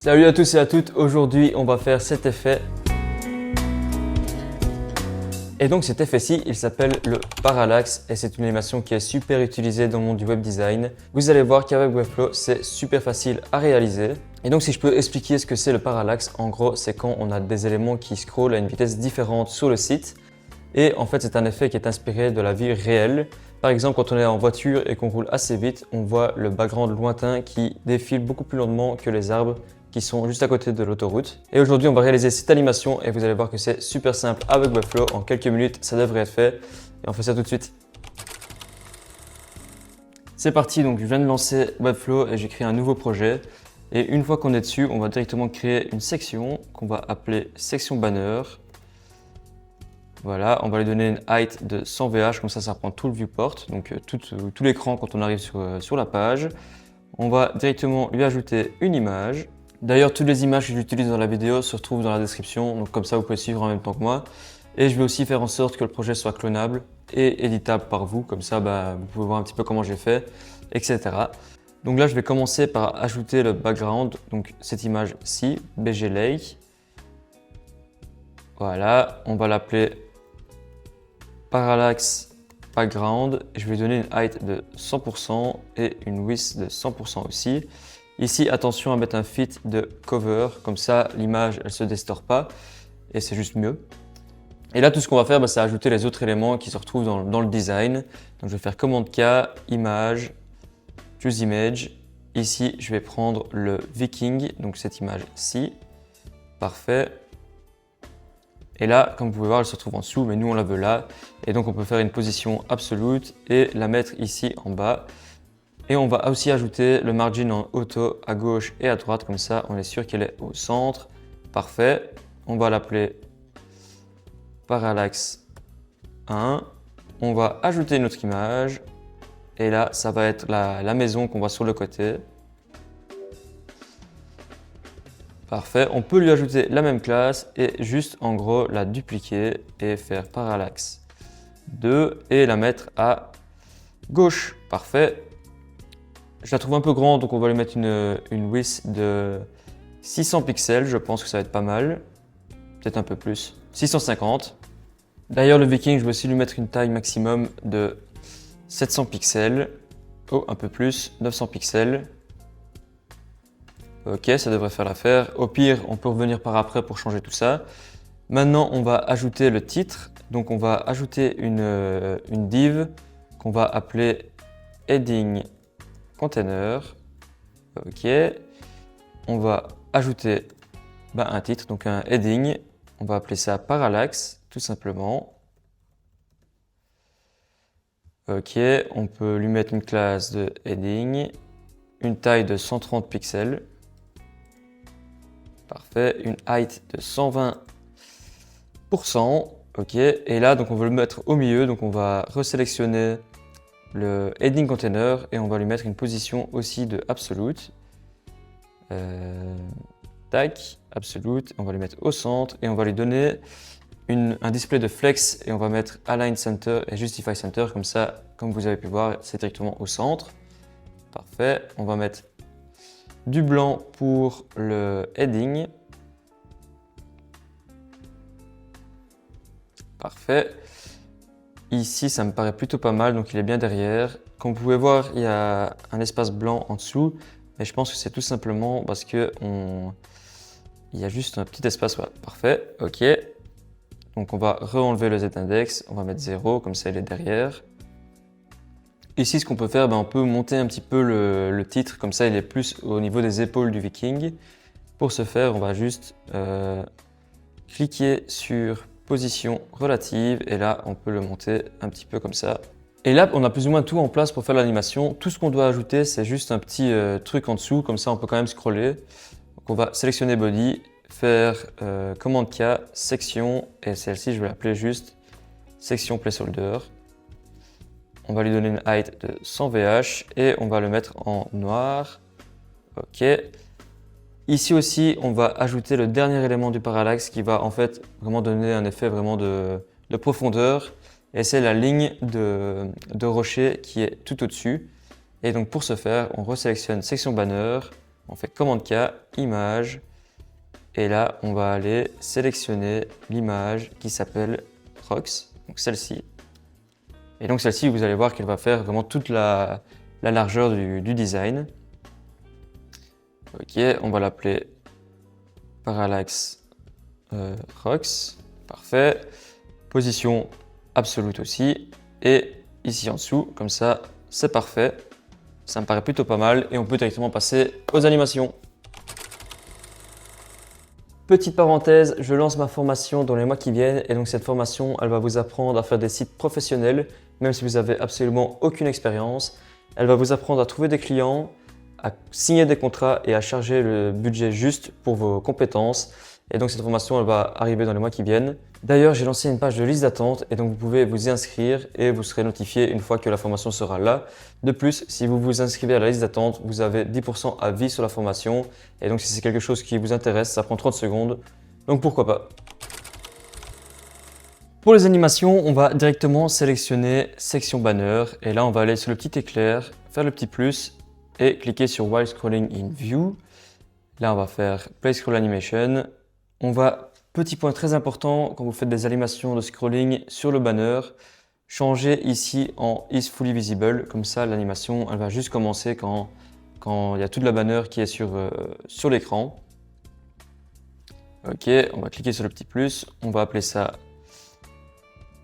Salut à tous et à toutes, aujourd'hui on va faire cet effet. Et donc cet effet-ci, il s'appelle le parallaxe et c'est une animation qui est super utilisée dans le monde du web design. Vous allez voir qu'avec Webflow, c'est super facile à réaliser. Et donc si je peux expliquer ce que c'est le parallaxe, en gros c'est quand on a des éléments qui scrollent à une vitesse différente sur le site. Et en fait c'est un effet qui est inspiré de la vie réelle. Par exemple quand on est en voiture et qu'on roule assez vite, on voit le background lointain qui défile beaucoup plus lentement que les arbres qui sont juste à côté de l'autoroute. Et aujourd'hui, on va réaliser cette animation et vous allez voir que c'est super simple avec Webflow. En quelques minutes, ça devrait être fait. Et on fait ça tout de suite. C'est parti, donc je viens de lancer Webflow et j'ai créé un nouveau projet. Et une fois qu'on est dessus, on va directement créer une section qu'on va appeler section banner. Voilà, on va lui donner une height de 100 VH, comme ça prend tout le viewport, donc tout l'écran quand on arrive sur la page. On va directement lui ajouter une image. D'ailleurs, toutes les images que j'utilise dans la vidéo se retrouvent dans la description, donc comme ça vous pouvez suivre en même temps que moi. Et je vais aussi faire en sorte que le projet soit clonable et éditable par vous, comme ça vous pouvez voir un petit peu comment j'ai fait, etc. Donc là, je vais commencer par ajouter le background, donc cette image-ci, BG Lake. Voilà, on va l'appeler Parallax Background. Je vais lui donner une height de 100% et une width de 100% aussi. Ici, attention à mettre un fit de cover, comme ça l'image elle se distord pas et c'est juste mieux. Et là, tout ce qu'on va faire, c'est ajouter les autres éléments qui se retrouvent dans le design. Donc je vais faire commande K, image, choose image. Ici, je vais prendre le Viking, donc cette image-ci. Parfait. Et là, comme vous pouvez voir, elle se retrouve en dessous, mais nous on la veut là. Et donc on peut faire une position absolute et la mettre ici en bas. Et on va aussi ajouter le margin en auto à gauche et à droite, comme ça on est sûr qu'elle est au centre. Parfait. On va l'appeler Parallax 1. On va ajouter une autre image. Et là, ça va être la maison qu'on voit sur le côté. Parfait. On peut lui ajouter la même classe et juste en gros la dupliquer et faire Parallax 2 et la mettre à gauche. Parfait. Je la trouve un peu grande, donc on va lui mettre une width de 600 pixels. Je pense que ça va être pas mal. Peut-être un peu plus. 650. D'ailleurs, le Viking, je vais aussi lui mettre une taille maximum de 700 pixels. Oh, un peu plus. 900 pixels. Ok, ça devrait faire l'affaire. Au pire, on peut revenir par après pour changer tout ça. Maintenant, on va ajouter le titre. Donc, on va ajouter une div qu'on va appeler heading container. Ok. On va ajouter un titre, donc un heading. On va appeler ça parallax, tout simplement. Ok. On peut lui mettre une classe de heading, une taille de 130 pixels. Parfait. Une height de 120%. Ok. Et là, donc on veut le mettre au milieu. Donc on va resélectionner le heading container et on va lui mettre une position aussi de absolute. Tac, absolute. On va lui mettre au centre et on va lui donner un display de flex et on va mettre align center et justify center. Comme ça, comme vous avez pu voir, c'est directement au centre. Parfait. On va mettre du blanc pour le heading. Parfait. Ici, ça me paraît plutôt pas mal, donc il est bien derrière. Comme vous pouvez voir, il y a un espace blanc en dessous, mais je pense que c'est tout simplement parce que il y a juste un petit espace. Voilà. Parfait, ok. Donc on va re-enlever le z-index, on va mettre 0, comme ça il est derrière. Ici, ce qu'on peut faire, on peut monter un petit peu le titre, comme ça il est plus au niveau des épaules du Viking. Pour ce faire, on va juste cliquer sur position relative et là on peut le monter un petit peu comme ça. Et là on a plus ou moins tout en place pour faire l'animation. Tout ce qu'on doit ajouter c'est juste un petit truc en dessous, comme ça on peut quand même scroller. Donc on va sélectionner body, faire commande K, section et celle-ci je vais l'appeler juste section placeholder. On va lui donner une height de 100 VH et on va le mettre en noir. Ok. Ici aussi, on va ajouter le dernier élément du parallaxe qui va en fait vraiment donner un effet vraiment de profondeur. Et c'est la ligne de rocher qui est tout au-dessus. Et donc pour ce faire, on resélectionne section banner, On fait commande K, image. Et là, on va aller sélectionner l'image qui s'appelle Rox, donc celle-ci. Et donc celle-ci, vous allez voir qu'elle va faire vraiment toute la largeur du design. Ok, on va l'appeler Parallax Rox. Parfait. Position absolue aussi. Et ici en dessous, comme ça, c'est parfait. Ça me paraît plutôt pas mal et on peut directement passer aux animations. Petite parenthèse, je lance ma formation dans les mois qui viennent et donc cette formation, elle va vous apprendre à faire des sites professionnels, même si vous n'avez absolument aucune expérience. Elle va vous apprendre à trouver des clients, à signer des contrats et à charger le budget juste pour vos compétences. Et donc cette formation, elle va arriver dans les mois qui viennent. D'ailleurs, j'ai lancé une page de liste d'attente et donc vous pouvez vous y inscrire et vous serez notifié une fois que la formation sera là. De plus, si vous vous inscrivez à la liste d'attente, vous avez 10% à vie sur la formation. Et donc si c'est quelque chose qui vous intéresse, ça prend 30 secondes. Donc pourquoi pas. Pour les animations, on va directement sélectionner section banner. Et là, on va aller sur le petit éclair, faire le petit plus et cliquer sur While Scrolling in View. Là, on va faire Play Scroll Animation. On va, petit point très important, quand vous faites des animations de scrolling sur le banner, changer ici en Is Fully Visible. Comme ça, l'animation, elle va juste commencer quand il y a toute la banner qui est sur l'écran. Ok, on va cliquer sur le petit plus. On va appeler ça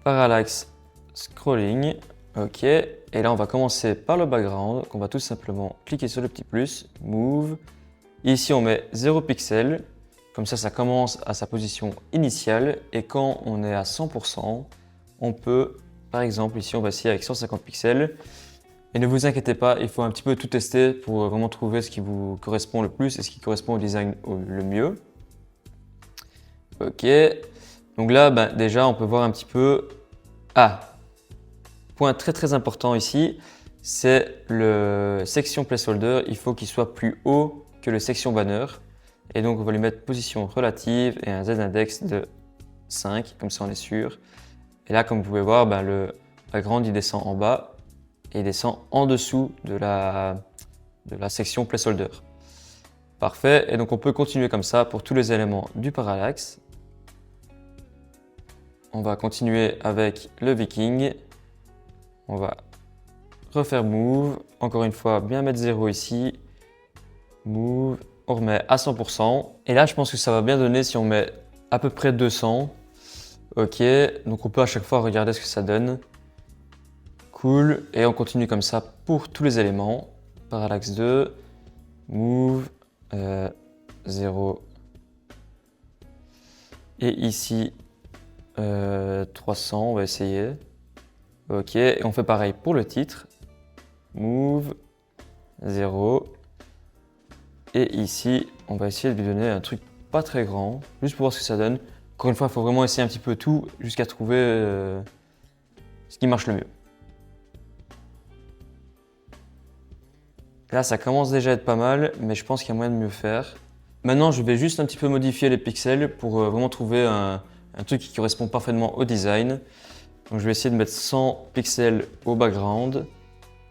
Parallax Scrolling. Ok, et là, on va commencer par le background. On va tout simplement cliquer sur le petit plus, Move. Ici, on met 0 pixel. Comme ça commence à sa position initiale et quand on est à 100%, on peut, par exemple, ici on va essayer avec 150 pixels. Et ne vous inquiétez pas, il faut un petit peu tout tester pour vraiment trouver ce qui vous correspond le plus et ce qui correspond au design le mieux. Ok, donc là, déjà on peut voir un petit peu... Ah, point très important ici, c'est le section placeholder, il faut qu'il soit plus haut que le section banner. Et donc on va lui mettre position relative et un Z-index de 5, comme ça on est sûr. Et là, comme vous pouvez voir, le background il descend en bas et il descend en dessous de la section placeholder. Parfait, et donc on peut continuer comme ça pour tous les éléments du parallaxe. On va continuer avec le Viking. On va refaire Move, encore une fois bien mettre 0 ici. Move. On remet à 100%. Et là, je pense que ça va bien donner si on met à peu près 200. Ok, donc on peut à chaque fois regarder ce que ça donne. Cool. Et on continue comme ça pour tous les éléments. Parallax 2, Move, 0. Et ici, 300, on va essayer. Ok, et on fait pareil pour le titre. Move, 0. Et ici, on va essayer de lui donner un truc pas très grand, juste pour voir ce que ça donne. Encore une fois, il faut vraiment essayer un petit peu tout jusqu'à trouver ce qui marche le mieux. Là, ça commence déjà à être pas mal, mais je pense qu'il y a moyen de mieux faire. Maintenant, je vais juste un petit peu modifier les pixels pour vraiment trouver un truc qui correspond parfaitement au design. Donc, je vais essayer de mettre 100 pixels au background.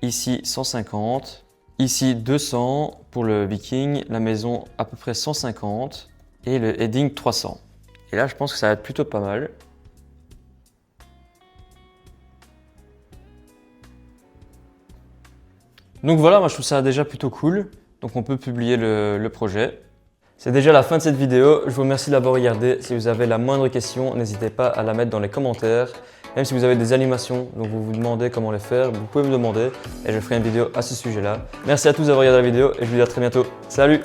Ici, 150. Ici 200 pour le Viking, la maison à peu près 150 et le heading 300. Et là, je pense que ça va être plutôt pas mal. Donc voilà, moi je trouve ça déjà plutôt cool. Donc on peut publier le projet. C'est déjà la fin de cette vidéo. Je vous remercie de l'avoir regardé. Si vous avez la moindre question, n'hésitez pas à la mettre dans les commentaires. Même si vous avez des animations dont vous vous demandez comment les faire, vous pouvez me demander et je ferai une vidéo à ce sujet-là. Merci à tous d'avoir regardé la vidéo et je vous dis à très bientôt. Salut!